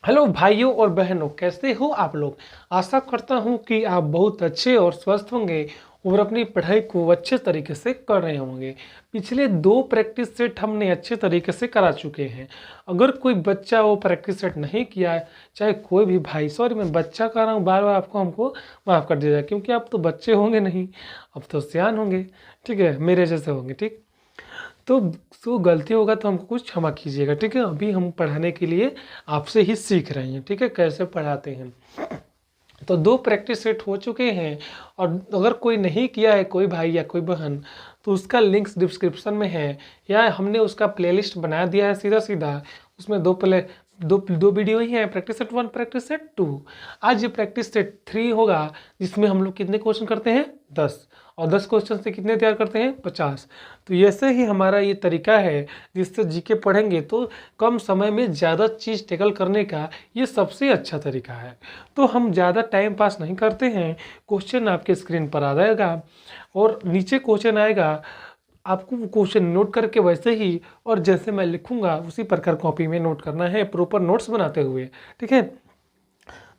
Hello भाइयों और बहनों, कैसे हो आप लोग। आशा करता हूं कि आप बहुत अच्छे और स्वस्थ होंगे और अपनी पढ़ाई को अच्छे तरीके से कर रहे होंगे। पिछले 2 प्रैक्टिस सेट हमने अच्छे तरीके से करा चुके हैं। अगर कोई बच्चा वो प्रैक्टिस सेट नहीं किया है, चाहे कोई भी भाई, सॉरी मैं बच्चा कह रहा हूँ, बार बार आपको हमको माफ़ कर दिया जाए, क्योंकि आप तो बच्चे होंगे नहीं, अब तो सियान होंगे। ठीक है, मेरे जैसे होंगे। ठीक, तो गलती होगा तो हमको कुछ क्षमा कीजिएगा। ठीक है, अभी हम पढ़ाने के लिए आपसे ही सीख रहे हैं। ठीक है, कैसे पढ़ाते हैं। तो 2 प्रैक्टिस सेट हो चुके हैं, और अगर कोई नहीं किया है, कोई भाई या कोई बहन, तो उसका लिंक्स डिस्क्रिप्शन में है, या हमने उसका प्लेलिस्ट बना दिया है सीधा सीधा। उसमें दो वीडियो ही हैं, प्रैक्टिस सेट 1, प्रैक्टिस सेट 2। आज ये प्रैक्टिस सेट 3 होगा, जिसमें हम लोग कितने क्वेश्चन करते हैं, 10, और 10 क्वेश्चन से कितने तैयार करते हैं, 50। तो ऐसे ही हमारा ये तरीका है, जिससे जीके पढ़ेंगे तो कम समय में ज़्यादा चीज़ टेकल करने का ये सबसे अच्छा तरीका है। तो हम ज़्यादा टाइम पास नहीं करते हैं। क्वेश्चन आपके स्क्रीन पर आ जाएगा, और नीचे क्वेश्चन आएगा, आपको वो क्वेश्चन नोट करके वैसे ही और जैसे मैं लिखूंगा उसी प्रकार कॉपी में नोट करना है, प्रॉपर नोट्स बनाते हुए। ठीक है,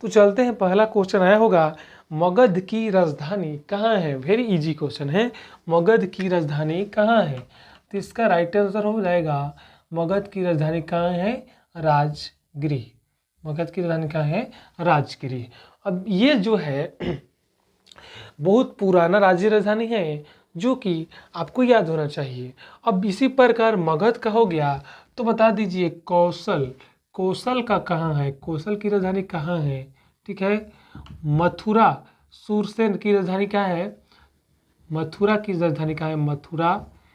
तो चलते हैं। पहला क्वेश्चन आया होगा, मगध की राजधानी कहाँ है। वेरी इजी क्वेश्चन है, मगध की राजधानी कहाँ है। तो इसका राइट आंसर हो जाएगा, मगध की राजधानी कहाँ है, राजगिरी। मगध की राजधानी कहाँ है, राजगिरी। अब ये जो है बहुत पुराना राज्य राजधानी है, जो कि आपको याद होना चाहिए। अब इसी प्रकार मगध का हो गया, तो बता दीजिए कौशल, कौशल का कहाँ है, कौशल की राजधानी कहाँ है। ठीक है, मथुरा, सूरसेन की राजधानी क्या है, मथुरा की राजधानी कहाँ है, मथुरा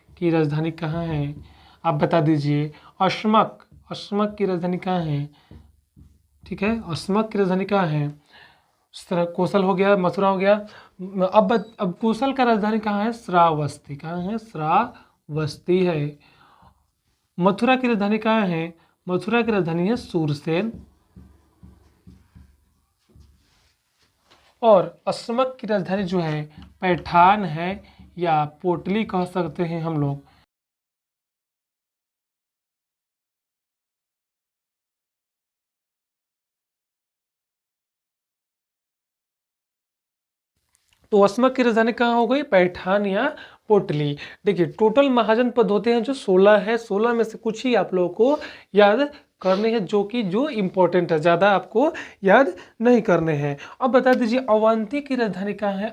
की राजधानी कहाँ है, आप बता दीजिए। अश्मक, अश्मक की राजधानी कहाँ है। ठीक है, अश्मक की राजधानी कहाँ है। कौशल हो गया, मथुरा हो गया। अब कौशल का राजधानी कहाँ है, श्रावस्ती। कहाँ है, श्रावस्ती है। मथुरा की राजधानी कहाँ है, मथुरा की राजधानी है सूरसेन। और अश्मक की राजधानी जो है पैठान है, या पोटली कह सकते हैं हम लोग। तो अश्मक की राजधानी कहाँ हो गई, पैठान या पोटली। देखिए टोटल महाजन पद होते हैं जो 16 है, 16 में से कुछ ही आप लोगों को याद करने हैं, जो इम्पोर्टेंट है, ज़्यादा आपको याद नहीं करने हैं। अब बता दीजिए अवंती की राजधानी कहाँ है,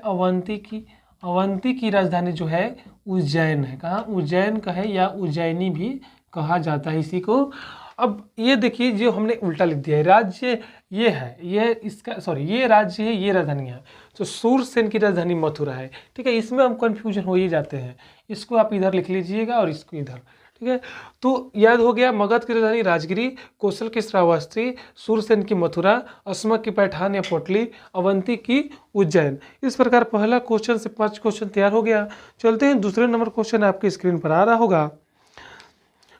अवंती की राजधानी जो है उज्जैन है। कहाँ, उज्जैन का है, या उज्जैनी भी कहा जाता है इसी को। अब ये देखिए, जो हमने उल्टा लिख दिया है, राज्य ये है, ये इसका सॉरी, ये राज्य है, ये राजधानी है। तो सूरसेन की राजधानी मथुरा है। ठीक है, इसमें हम कंफ्यूजन हो ही जाते हैं, इसको आप इधर लिख लीजिएगा और इसको इधर। ठीक है, तो याद हो गया, मगध की राजधानी राजगिरी, कौशल की श्रावस्ती, सूरसेन की मथुरा, अश्मक की पैठान या पोटली, अवंती की उज्जैन। इस प्रकार पहला क्वेश्चन से 5 क्वेश्चन तैयार हो गया। चलते हैं दूसरे नंबर क्वेश्चन, आपके स्क्रीन पर आ रहा होगा।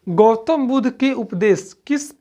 गौतम बुद्ध के उपदेश किस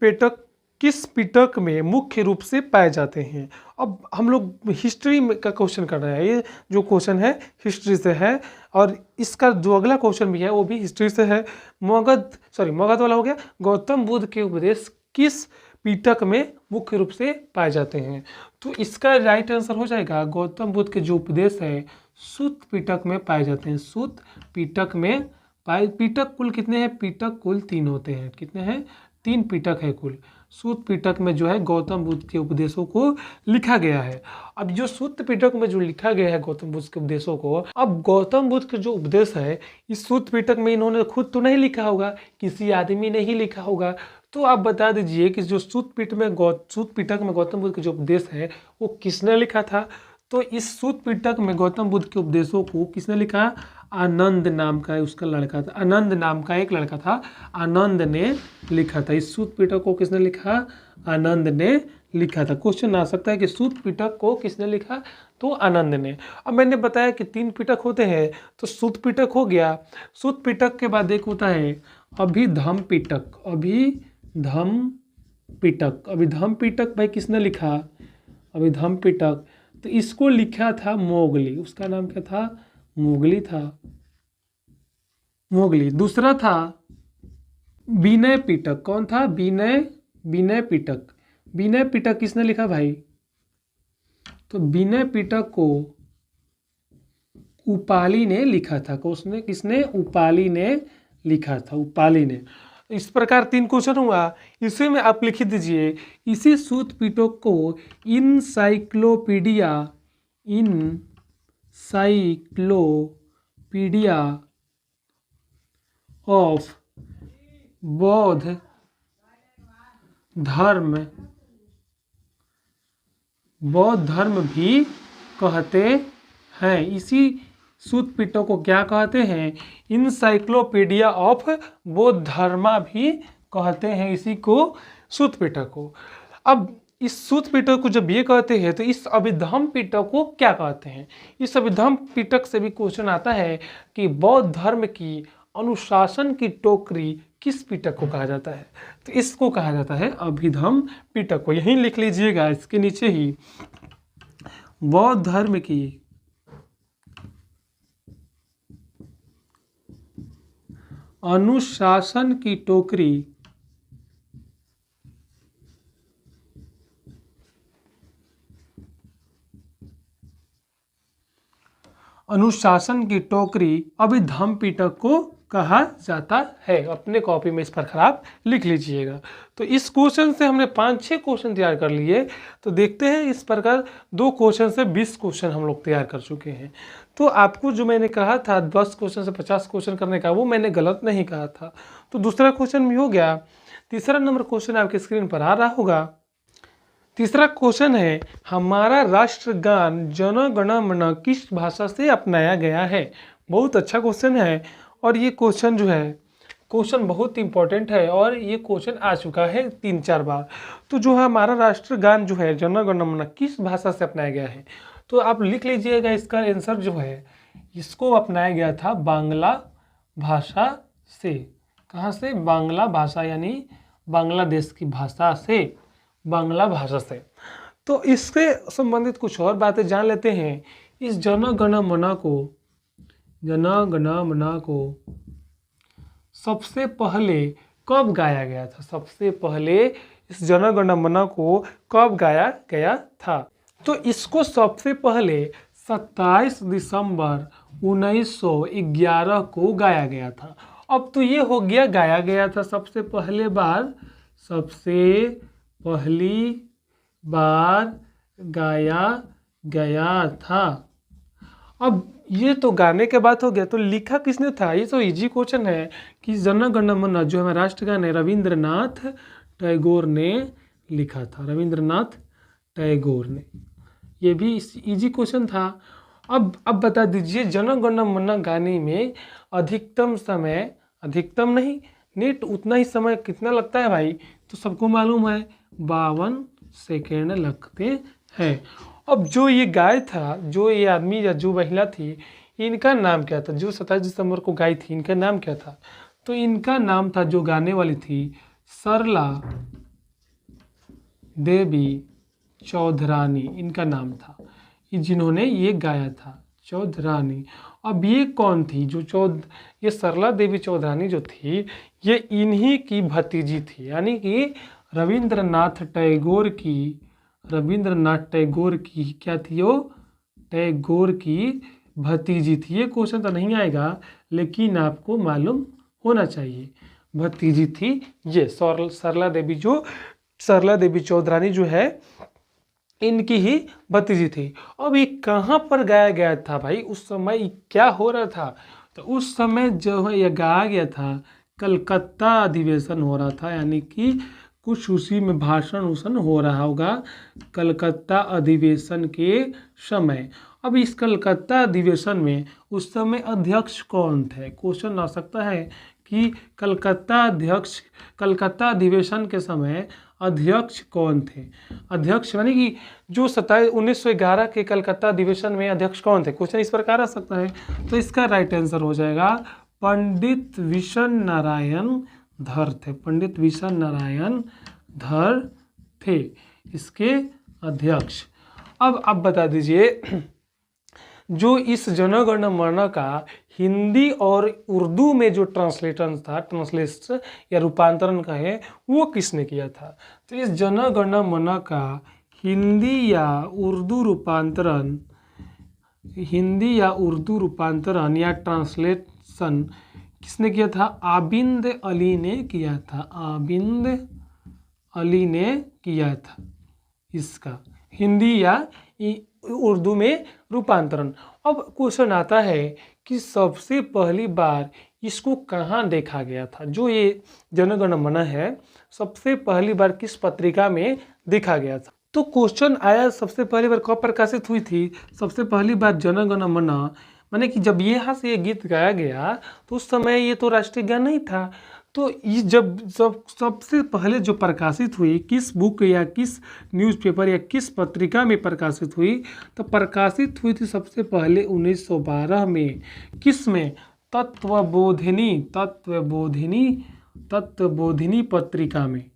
पिटक में मुख्य रूप से पाए जाते हैं। अब हम लोग हिस्ट्री का क्वेश्चन कर रहे हैं, ये जो क्वेश्चन है हिस्ट्री से है, और इसका जो अगला क्वेश्चन भी है वो भी हिस्ट्री से है। मगध वाला हो गया, गौतम बुद्ध के उपदेश किस पिटक में मुख्य रूप से पाए जाते हैं। तो इसका राइट आंसर हो जाएगा, गौतम बुद्ध के जो उपदेश है सूत पिटक में पाए जाते हैं। सूत पिटक में पीटक कुल कितने हैं, पीटक कुल 3 होते हैं। कितने हैं, 3 पीटक है कुल। सूत पीटक में जो है गौतम बुद्ध के उपदेशों को लिखा गया है। अब जो सूत पीटक में जो लिखा गया है गौतम बुद्ध के उपदेशों को, अब गौतम बुद्ध के जो उपदेश है इस सूत पीटक में इन्होंने खुद तो नहीं लिखा होगा, किसी आदमी ने ही लिखा होगा। तो आप बता दीजिए कि जो सूत पीटक में गौतम बुद्ध के जो उपदेश है वो किसने लिखा था। तो इस सूत पीटक में गौतम बुद्ध के उपदेशों को किसने लिखा, आनंद नाम का उसका लड़का था, आनंद नाम का एक लड़का था, आनंद ने लिखा था। इस सूत पिटक को किसने लिखा, आनंद ने लिखा था। क्वेश्चन आ सकता है कि सूत पिटक को किसने लिखा, तो आनंद ने। अब मैंने बताया कि 3 पिटक होते हैं, तो सूत पिटक हो गया। सूत पिटक के बाद एक होता है अभिधम पिटक, अभिधम पिटक। अभिधम पिटक भाई किसने लिखा, अभिधम पिटक, तो इसको लिखा था मोगली। उसका नाम क्या था, मोगली था, मोगली। दूसरा था विनय पिटक, कौन था, विनय पिटक। विनय पिटक किसने लिखा भाई? तो विनय पिटक को उपाली ने लिखा था। उसने किसने? उपाली ने लिखा था, उपाली ने। इस प्रकार 3 क्वेश्चन हुआ। इसी में आप लिख दीजिए, इसी सूत पिटक को इनसाइक्लोपीडिया ऑफ बौद्ध धर्म भी कहते हैं। इसी सूत पिटक को क्या कहते हैं? इनसाइक्लोपीडिया ऑफ बौद्ध धर्मा भी कहते हैं इसी को, सूत पिटक को। अब इस सूत पिटक को जब ये कहते हैं तो इस अभिधम्म पिटक को क्या कहते हैं? इस अभिधम्म पिटक से भी क्वेश्चन आता है कि बौद्ध धर्म की अनुशासन की टोकरी किस पिटक को कहा जाता है? तो इसको कहा जाता है अभिधम्म पिटक को। यहीं लिख लीजिएगा, इसके नीचे ही, बौद्ध धर्म की अनुशासन की टोकरी अभिधम्म पिटक को कहा जाता है। अपने कॉपी में इस पर खराब लिख लीजिएगा। तो इस क्वेश्चन से हमने 5-6 क्वेश्चन तैयार कर लिए। तो देखते हैं, इस प्रकार 2 क्वेश्चन से 20 क्वेश्चन हम लोग तैयार कर चुके हैं। तो आपको जो मैंने कहा था 10 क्वेश्चन से 50 क्वेश्चन करने का, वो मैंने गलत नहीं कहा था। तो दूसरा क्वेश्चन भी हो गया। तीसरा नंबर क्वेश्चन आपके स्क्रीन पर आ रहा होगा। तीसरा क्वेश्चन है, हमारा राष्ट्रगान जन गण मन किस भाषा से अपनाया गया है? बहुत अच्छा क्वेश्चन है, और ये क्वेश्चन जो है, क्वेश्चन बहुत इंपॉर्टेंट है, और ये क्वेश्चन आ चुका है 3-4 बार। तो जो है हमारा राष्ट्रगान जो है जन गण मन किस भाषा से अपनाया गया है? तो आप लिख लीजिएगा, इसका आंसर जो है, इसको अपनाया गया था बांग्ला भाषा से। कहाँ से? बांग्ला भाषा, यानी बांग्लादेश की भाषा से, बांग्ला भाषा से। तो इससे संबंधित कुछ और बातें जान लेते हैं। इस जन गण मन को सबसे पहले कब गाया गया था? सबसे पहले इस जन गण मन को कब गाया गया था? तो इसको सबसे पहले 27 दिसंबर 1911 को गाया गया था। अब तो ये हो गया, गाया गया था सबसे पहली बार गाया गया था। अब ये तो गाने के बात हो गया, तो लिखा किसने था? ये तो इजी क्वेश्चन है कि जन गण मन जो हमारा राष्ट्रगान है, रविंद्रनाथ टैगोर ने लिखा था। रविंद्रनाथ टैगोर ने। ये भी इजी क्वेश्चन था। अब बता दीजिए, जन गण मन गाने में अधिकतम समय, अधिकतम नहीं, नेट उतना ही समय कितना लगता है भाई? तो सबको मालूम है 52 सेकेंड लगते हैं। अब जो ये गाय था, जो ये आदमी या जो महिला थी, इनका नाम क्या था? जो 27 दिसंबर को गाई थी, इनका नाम क्या था? तो इनका नाम था, जो गाने वाली थी, सरला देवी चौधरानी, इनका नाम था, जिन्होंने ये गाया था, चौधरानी। अब ये कौन थी? ये सरला देवी चौधरानी जो थी, ये इन्हीं की भतीजी थी, यानी कि रविंद्रनाथ टैगोर की क्या थी? वो टैगोर की भतीजी थी। ये क्वेश्चन तो नहीं आएगा, लेकिन आपको मालूम होना चाहिए, भतीजी थी ये सरला देवी चौधरानी जो है, इनकी ही भतीजी थी। अब ये कहाँ पर गाया गया था भाई? उस समय क्या हो रहा था? तो उस समय जो है ये गाया गया था, कलकत्ता अधिवेशन हो रहा था, यानी कि कुछ उसी में भाषण हो रहा होगा कलकत्ता अधिवेशन के समय। अब इस कलकत्ता अधिवेशन में उस समय अध्यक्ष कौन थे? क्वेश्चन आ सकता है कि कलकत्ता अधिवेशन के समय अध्यक्ष कौन थे? अध्यक्ष यानी कि जो 1911 के कलकत्ता अधिवेशन में अध्यक्ष कौन थे? क्वेश्चन इस प्रकार आ सकता है। तो इसका राइट आंसर हो जाएगा पंडित विशन नारायण धर थे। पंडित विशन नारायण धर थे इसके अध्यक्ष। अब आप बता दीजिए, जो इस जन गण मन का हिंदी और उर्दू में जो ट्रांसलेशन या रूपांतरण का है वो किसने किया था। तो इस जन गण मन का हिंदी या उर्दू रूपांतरण या ट्रांसलेशन किसने किया था? आबिद अली ने किया था। आबिद अली ने किया था इसका हिंदी या उर्दू में रूपांतरण। अब क्वेश्चन आता है कि सबसे पहली बार इसको कहाँ देखा गया था? जो ये जन गण मन है सबसे पहली बार किस पत्रिका में देखा गया था? तो क्वेश्चन आया सबसे पहली बार कब प्रकाशित हुई थी? सबसे पहली बार जन गण मन माने कि जब यहाँ से ये गीत गाया गया तो उस समय ये तो राष्ट्रीय गान नहीं था। तो ये जब सबसे पहले जो प्रकाशित हुई किस बुक या किस न्यूज़पेपर या किस पत्रिका में प्रकाशित हुई? तो प्रकाशित हुई थी सबसे पहले 1912 में। किस में? तत्वबोधिनी पत्रिका में।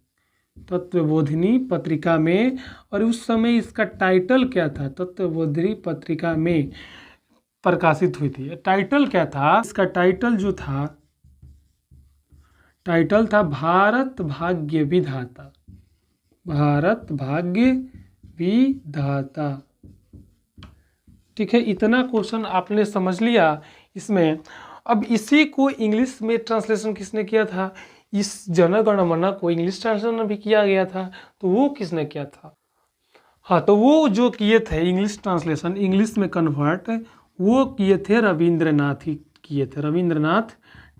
तत्वबोधिनी पत्रिका में। और उस समय इसका टाइटल क्या था? तत्वबोधिनी पत्रिका में प्रकाशित हुई थी। टाइटल क्या था इसका? टाइटल था भारत भाग्य विधाता। भारत भाग्य विधाता। ठीक है, इतना क्वेश्चन आपने समझ लिया इसमें। अब इसी को इंग्लिश में ट्रांसलेशन किसने किया था? इस जन गण मन को इंग्लिश ट्रांसलेशन भी किया गया था। तो वो किसने किया था? हाँ, तो वो जो किए थे इंग्लिश ट्रांसलेशन, इंग्लिश में कन्वर्ट, वो किए थे रविंद्रनाथ ही किए थे। रविंद्रनाथ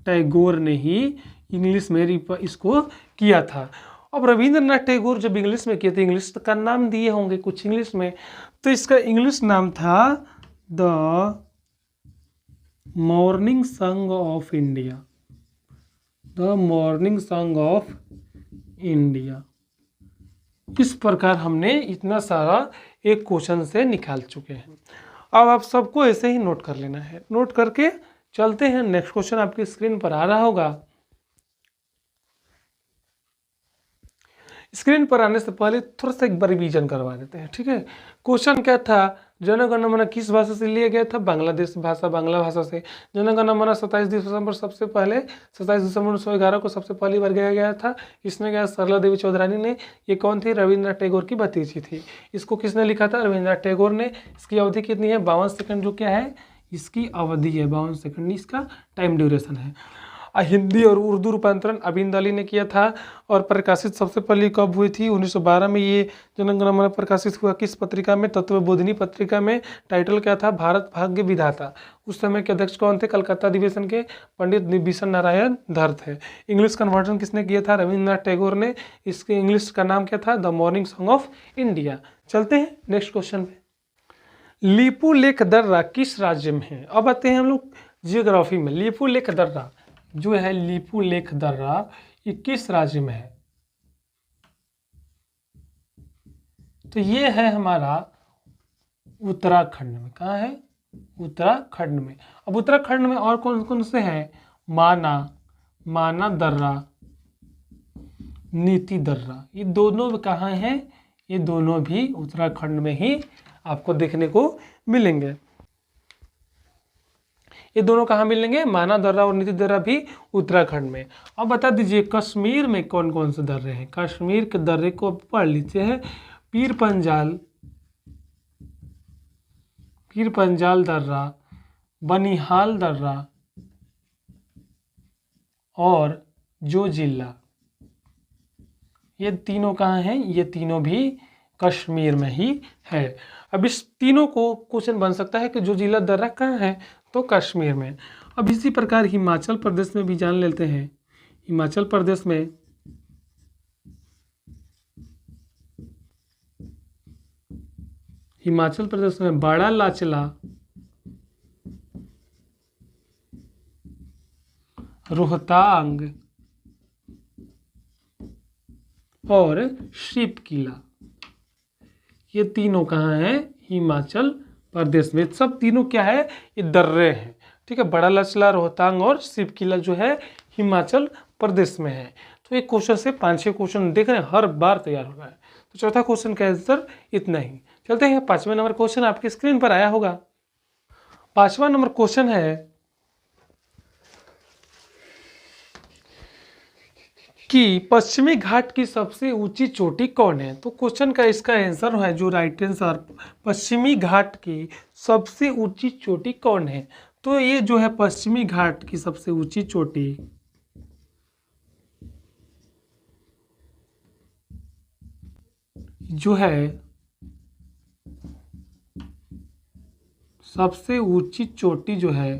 टैगोर ने ही इंग्लिश में इसको किया था। अब रविंद्रनाथ टैगोर जब इंग्लिश में किए थे, इंग्लिश का नाम दिए होंगे कुछ इंग्लिश में, तो इसका इंग्लिश नाम था the morning song of India. The morning song of India. इस प्रकार हमने इतना सारा एक क्वेश्चन से निकाल चुके हैं। अब आप सबको ऐसे ही नोट कर लेना है। नोट करके चलते हैं, नेक्स्ट क्वेश्चन आपकी स्क्रीन पर आ रहा होगा। स्क्रीन पर आने से पहले थोड़ा सा एक बार रिवीजन करवा देते हैं, ठीक है। क्वेश्चन क्या था? जन गण मन किस भाषा से लिया गया था? बांग्लादेश भाषा, बांग्ला भाषा से। जन गण मन 27 दिसंबर सबसे पहले 27 दिसंबर 1911 को सबसे पहली बार गाया गया था। किसने गाया? सरला देवी चौधरानी ने। ये कौन थी? रविंद्रनाथ टैगोर की भतीजी थी। इसको किसने लिखा था? रविंद्रनाथ टैगोर ने। इसकी अवधि कितनी है? 52 सेकंड। जो क्या है इसकी अवधि है 52 सेकंड, इसका टाइम ड्यूरेशन है। हिंदी और उर्दू रूपांतरण आबिद अली ने किया था। और प्रकाशित सबसे पहले कब हुई थी? 1912 में ये जन गण मन प्रकाशित हुआ। किस पत्रिका में? तत्वबोधिनी पत्रिका में। टाइटल क्या था? भारत भाग्य विधाता। उस समय के अध्यक्ष कौन थे? कलकत्ता अधिवेशन के पंडित विभीषण नारायण धर थे। इंग्लिश कन्वर्जन किसने किया था? रविंद्रनाथ टैगोर ने। इसके इंग्लिश का नाम क्या था? The morning song of India. चलते हैं नेक्स्ट क्वेश्चन पे। लिपुलेख दर्रा किस राज्य में है? अब आते हैं हम लोग जियोग्राफी में। लिपुलेख दर्रा जो है, लिपुलेख दर्रा ये किस राज्य में है? तो ये है हमारा उत्तराखंड में। कहाँ है? उत्तराखंड में। अब उत्तराखंड में और कौन कौन से हैं? माना दर्रा, नीति दर्रा। ये दोनों कहाँ हैं? ये दोनों भी उत्तराखंड में ही आपको देखने को मिलेंगे। ये दोनों कहाँ मिलेंगे? माना दर्रा और नीति दर्रा भी उत्तराखंड में। अब बता दीजिए कश्मीर में कौन कौन से दर्रे हैं? कश्मीर के दर्रे को पढ़ लीजिए है। पीर पंजाल दर्रा, बनिहाल दर्रा और जोजिला। ये तीनों कहाँ हैं? ये तीनों भी कश्मीर में ही है। अब इस तीनों को क्वेश्चन बन सकता है कि जोजिला दर्रा कहाँ है? तो कश्मीर में। अब इसी प्रकार हिमाचल प्रदेश में भी जान लेते हैं। हिमाचल प्रदेश में बड़ा लाचला, रोहतांग और शिपकिला, ये तीनों कहाँ हैं? हिमाचल प्रदेश में। सब तीनों क्या है? ये दर्रे हैं, ठीक है। बड़ा लाचला, रोहतांग और शिपकिला जो है हिमाचल प्रदेश में है। तो एक क्वेश्चन से 5-6 क्वेश्चन देख रहे हैं, हर बार तैयार हो रहा है। तो चौथा क्वेश्चन का आंसर इतना ही। चलते हैं 5वां नंबर क्वेश्चन आपकी स्क्रीन पर आया होगा। 5वां नंबर क्वेश्चन है कि पश्चिमी घाट की सबसे ऊंची चोटी कौन है। तो क्वेश्चन का इसका आंसर है जो राइट आंसर, पश्चिमी घाट की सबसे ऊंची चोटी कौन है। तो ये जो है पश्चिमी घाट की सबसे ऊंची चोटी जो है, सबसे ऊंची चोटी जो है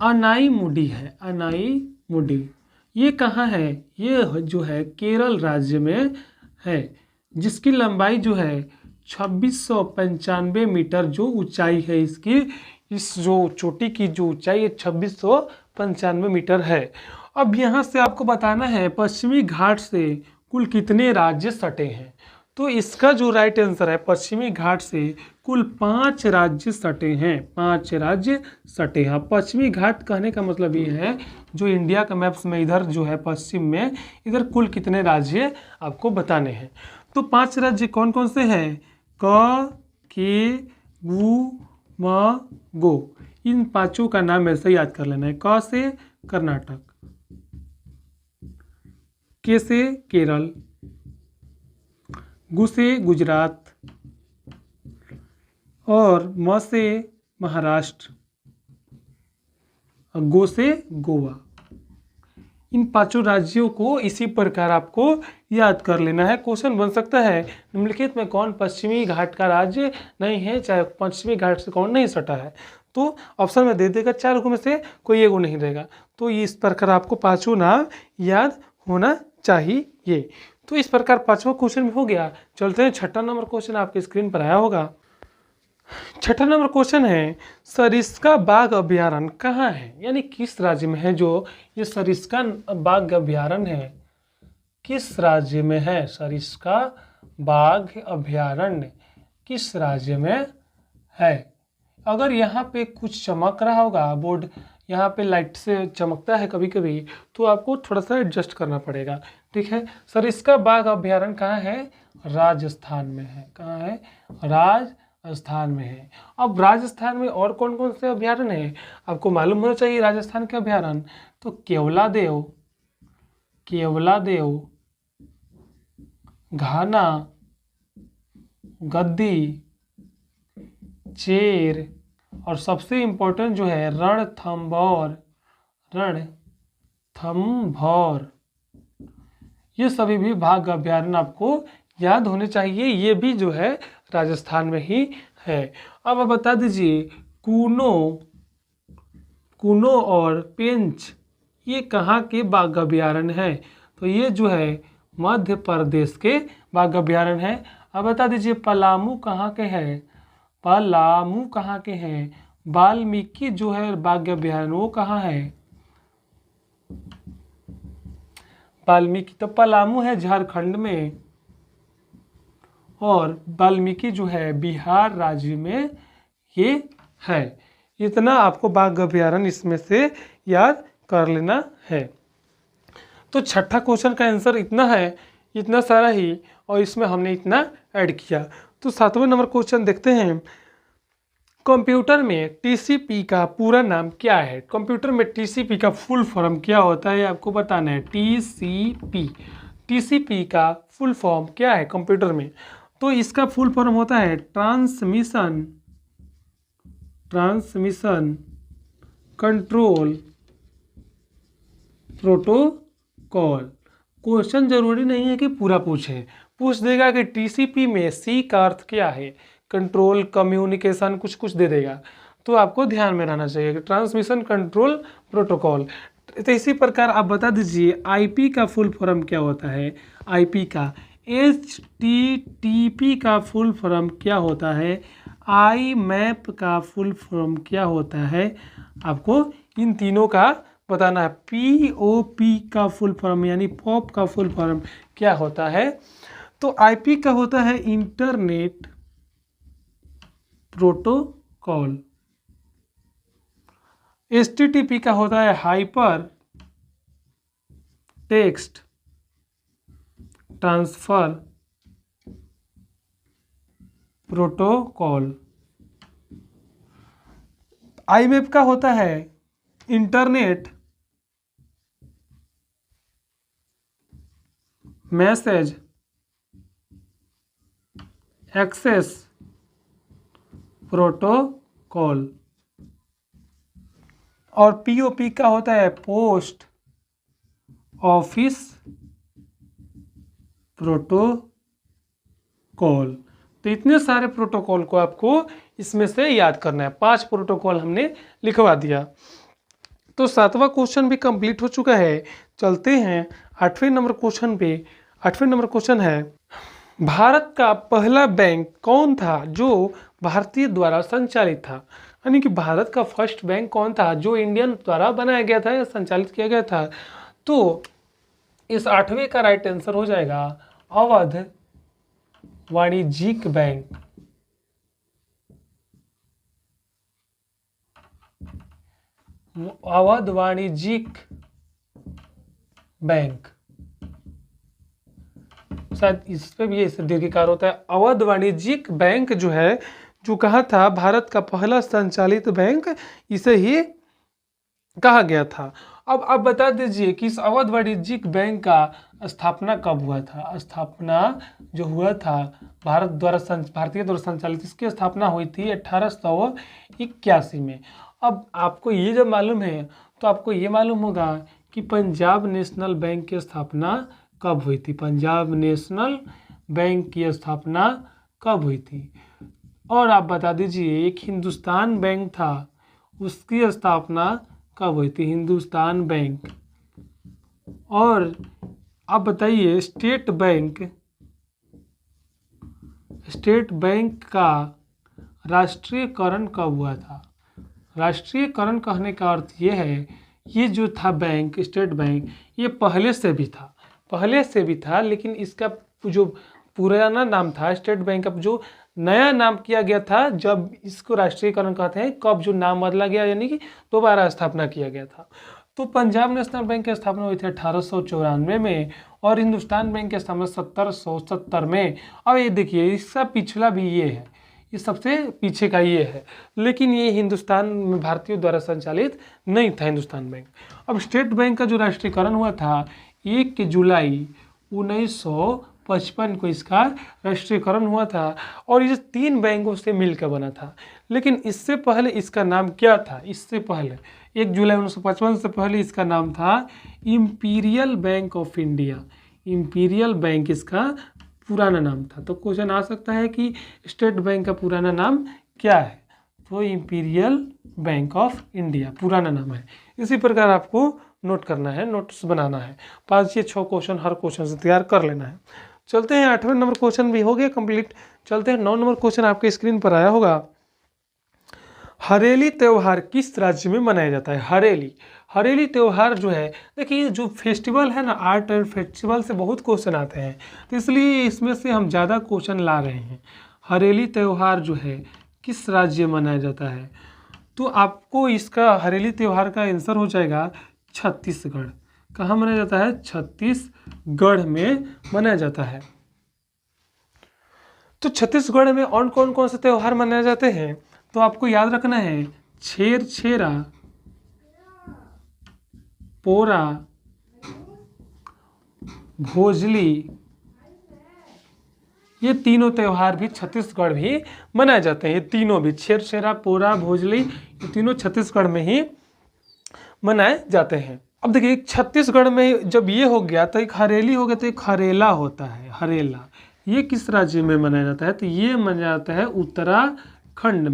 अनाईमुडी है। अनाईमुडी ये कहाँ है, ये जो है केरल राज्य में है, जिसकी लंबाई जो है 2695 मीटर जो ऊंचाई है इसकी, इस जो चोटी की जो ऊंचाई है 2695 मीटर है। अब यहाँ से आपको बताना है पश्चिमी घाट से कुल कितने राज्य सटे हैं। तो इसका जो राइट आंसर है, पश्चिमी घाट से कुल 5 राज्य सटे हैं। 5 राज्य सटे हैं। पश्चिमी घाट कहने का मतलब ये है जो इंडिया का मैप्स में इधर जो है पश्चिम में, इधर कुल कितने राज्य आपको बताने हैं। तो 5 राज्य कौन कौन से हैं, क, के, गु, म, गो। इन पांचों का नाम ऐसे याद कर लेना है। क से कर्नाटक, के से केरल, गु से गुजरात और म से महाराष्ट्र और गो से गोवा। इन पांचों राज्यों को इसी प्रकार आपको याद कर लेना है। क्वेश्चन बन सकता है निम्नलिखित में कौन पश्चिमी घाट का राज्य नहीं है, चाहे पश्चिमी घाट से कौन नहीं सटा है। तो ऑप्शन में दे देगा 4 में से कोई एगो नहीं रहेगा। तो इस प्रकार आपको पांचों नाम याद होना चाहिए। तो इस प्रकार 5वां क्वेश्चन भी हो गया। चलते हैं 6ठा नंबर क्वेश्चन, आपके स्क्रीन पर आया होगा। 6ठा नंबर क्वेश्चन है सरिस्का बाघ अभ्यारण्य कहाँ है, यानी किस राज्य में है जो ये सरिस्का बाघ अभ्यारण्य है, किस राज्य में है। सरिस्का बाघ अभ्यारण्य किस राज्य में है। अगर यहाँ पे कुछ चमक रहा होगा, बोर्ड यहाँ पे लाइट से चमकता है कभी कभी, तो आपको थोड़ा सा एडजस्ट करना पड़ेगा। ठीक है, सरिस्का बाघ अभ्यारण्य कहाँ है, राजस्थान में है। कहाँ है, राजस्थान में है। अब राजस्थान में और कौन कौन से अभ्यारण्य है आपको मालूम होना चाहिए। राजस्थान के अभ्यारण्य तो केवलादेव, केवलादेव, घाना, गद्दी, चेर और सबसे इम्पोर्टेंट जो है रणथंभौर, रणथंभौर। ये सभी भी बाघ अभ्यारण्य आपको याद होने चाहिए। ये भी जो है राजस्थान में ही है। अब आप बता दीजिए कूनो, कूनो और पेंच ये कहाँ के बाघ अभ्यारण्य है। तो ये जो है मध्य प्रदेश के बाघ अभ्यारण्य है। अब बता दीजिए पलामू कहाँ के हैं, पलामू कहाँ के हैं। वाल्मीकि जो है बाघ अभ्यारण्य वो कहाँ है, वाल्मीकि तो पलामू है झारखंड में, और वाल्मीकि जो है बिहार राज्य में ये है। इतना आपको बाघ अभ्यारण्य इसमें से याद कर लेना है। तो 6ठा क्वेश्चन का आंसर इतना है, इतना सारा ही, और इसमें हमने इतना ऐड किया। तो 7वां नंबर क्वेश्चन देखते हैं। कंप्यूटर में टीसीपी का पूरा नाम क्या है। कंप्यूटर में टीसीपी का फुल फॉर्म क्या होता है आपको बताना है। टीसीपी, टीसीपी का फुल फॉर्म क्या है कंप्यूटर में। तो इसका फुल फॉर्म होता है transmission, transmission control protocol. Question जरूरी नहीं है कि पूरा पूछे, पूछ देगा कि टीसीपी में सी का अर्थ क्या है, कंट्रोल, कम्युनिकेशन, कुछ कुछ दे देगा। तो आपको ध्यान में रहना चाहिए कि ट्रांसमिशन कंट्रोल प्रोटोकॉल। तो इसी प्रकार आप बता दीजिए आईपी का फुल फॉर्म क्या होता है। आईपी का, एचटीटीपी का फुल फॉर्म क्या होता है, आई मैप का फुल फॉर्म क्या होता है, आपको इन तीनों का बताना है। पीओपी का फुल फॉर्म यानी पॉप का फुल फॉर्म क्या होता है। तो आईपी का होता है इंटरनेट प्रोटोकॉल, एचटीटीपी का होता है हाइपर टेक्स्ट ट्रांसफर प्रोटोकॉल, आईमैप का होता है इंटरनेट मैसेज एक्सेस प्रोटोकॉल। और पीओपी का होता है पोस्ट ऑफिस प्रोटोकॉल। तो इतने सारे प्रोटोकॉल को आपको इसमें से याद करना है। 5 प्रोटोकॉल हमने लिखवा दिया। तो 7वां क्वेश्चन भी कंप्लीट हो चुका है। चलते हैं 8वें नंबर क्वेश्चन पे। 8वें नंबर क्वेश्चन है, भारत का पहला बैंक कौन था जो भारतीय द्वारा संचालित था? यानी कि भारत का फर्स्ट बैंक कौन था जो इंडियन द्वारा बनाया गया था या संचालित किया गया था? तो इस 8वें का राइट आंसर हो जाएगा अवध वाणिज्यिक बैंक। अवध वाणिज्यिक बैंक, शायद इस पे भी इसे दीर्घिकार होता है। अवध वाणिज्यिक बैंक जो है, जो कहा था भारत का पहला संचालित बैंक, इसे ही कहा गया था। अब आप बता दीजिए कि इस अवध वाणिज्यिक बैंक का स्थापना कब हुआ था? स्थापना जो हुआ था भारतीय द्वारा संचालित, इसकी स्थापना हुई थी 1881 में। अब आपको ये जब मालूम है तो आपको ये मालूम होगा कि पंजाब नेशनल बैंक की स्थापना कब हुई थी? पंजाब नेशनल बैंक की स्थापना कब हुई थी? और आप बता दीजिए एक हिंदुस्तान बैंक था, उसकी स्थापना कब हुई थी? हिंदुस्तान बैंक। और आप बताइए स्टेट बैंक का राष्ट्रीयकरण कब हुआ था? राष्ट्रीयकरण कहने का अर्थ ये है, ये जो था बैंक, स्टेट बैंक, ये पहले से भी था, लेकिन इसका जो पुराना नाम था स्टेट बैंक, अब जो नया नाम किया गया था जब इसको राष्ट्रीयकरण कहते हैं, कब जो नाम बदला गया, यानी कि दोबारा स्थापना किया गया था। तो पंजाब नेशनल बैंक की स्थापना हुई थी 1894 में और हिंदुस्तान बैंक की स्थापना 1770 में। अब ये देखिए इसका पिछला भी ये है, ये सबसे पीछे का ये है, लेकिन ये हिंदुस्तान में भारतीयों द्वारा संचालित नहीं था हिंदुस्तान बैंक। अब स्टेट बैंक का जो राष्ट्रीयकरण हुआ था 1 जुलाई 1955 को इसका राष्ट्रीयकरण हुआ था और ये 3 बैंकों से मिलकर बना था। लेकिन इससे पहले इसका नाम क्या था? इससे पहले 1 जुलाई 1955 से पहले इसका नाम था imperial bank of India. Imperial bank इसका पुराना नाम था। तो क्वेश्चन आ सकता है कि स्टेट बैंक का पुराना नाम क्या है? तो इंपीरियल बैंक ऑफ इंडिया पुराना नाम है। इसी प्रकार आपको नोट करना है, नोट्स बनाना है। 5 या 6 क्वेश्चन हर क्वेश्चन से तैयार कर लेना है। चलते हैं 8वें नंबर क्वेश्चन भी हो गया कंप्लीट। चलते हैं 9 नंबर क्वेश्चन आपके स्क्रीन पर आया होगा। हरेली त्यौहार किस राज्य में मनाया जाता है? हरेली त्यौहार जो है, देखिए जो फेस्टिवल है ना, आर्ट एंड फेस्टिवल से बहुत क्वेश्चन आते हैं, तो इसलिए इसमें से हम ज़्यादा क्वेश्चन ला रहे हैं। हरेली त्यौहार जो है किस राज्य में मनाया जाता है? तो आपको इसका हरेली त्यौहार का आंसर हो जाएगा छत्तीसगढ़। कहाँ मनाया जाता है? छत्तीसगढ़ में मनाया जाता है। तो छत्तीसगढ़ में और कौन कौन से त्यौहार मनाए जाते हैं? तो आपको याद रखना है छेरछेरा, पोरा, भोजली, ये तीनों त्यौहार भी छत्तीसगढ़ भी मनाए जाते हैं। ये तीनों भी छेरछेरा, पोरा, भोजली, ये तीनों छत्तीसगढ़ में ही मनाए जाते हैं। अब देखिए छत्तीसगढ़ में जब ये हो गया तो एक हरेली हो गया, तो एक हरेला होता है। हरेला ये किस राज्य में मनाया जाता है? तो ये मनाया जाता है उत्तराखंड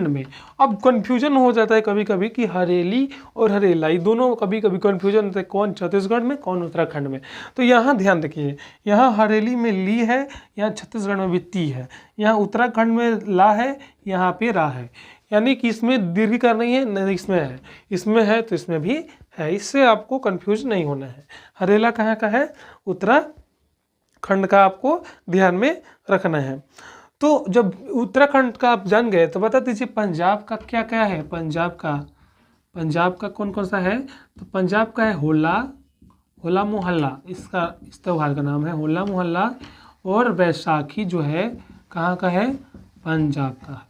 में। अब कन्फ्यूजन हो जाता है कभी कभी कि हरेली और हरेला, ये दोनों कभी कभी कन्फ्यूजन होता है, कौन छत्तीसगढ़ में कौन उत्तराखंड में। तो यहाँ ध्यान रखिए, यहाँ हरेली में ली है, यहाँ छत्तीसगढ़ में भी ती है, यहाँ उत्तराखंड में ला है, यहाँ पे रा है। यानी कि इसमें दीर्घिकार नहीं है, नहीं इसमें है, इसमें है तो इसमें भी है। इससे आपको कन्फ्यूज नहीं होना है। हरेला कहाँ का है? उत्तराखंड का, आपको ध्यान में रखना है। तो जब उत्तराखंड का आप जान गए तो बता दीजिए पंजाब का क्या क्या है? पंजाब का कौन कौन सा है? तो पंजाब का है होला मोहल्ला, इस त्यौहार का नाम है होला मोहल्ला। और बैसाखी जो है कहाँ का है? पंजाब का।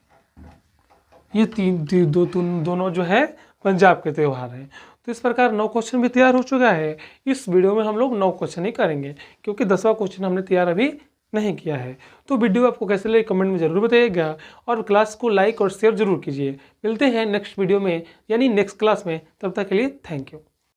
ये दोनों जो है पंजाब के त्यौहार हैं। तो इस प्रकार 9 क्वेश्चन भी तैयार हो चुका है। इस वीडियो में हम लोग 9 क्वेश्चन ही करेंगे क्योंकि 10वां क्वेश्चन हमने तैयार अभी नहीं किया है। तो वीडियो आपको कैसे लगे कमेंट में ज़रूर बताइएगा और क्लास को लाइक और शेयर जरूर कीजिए। मिलते हैं नेक्स्ट वीडियो में यानी नेक्स्ट क्लास में, तब तक के लिए थैंक यू।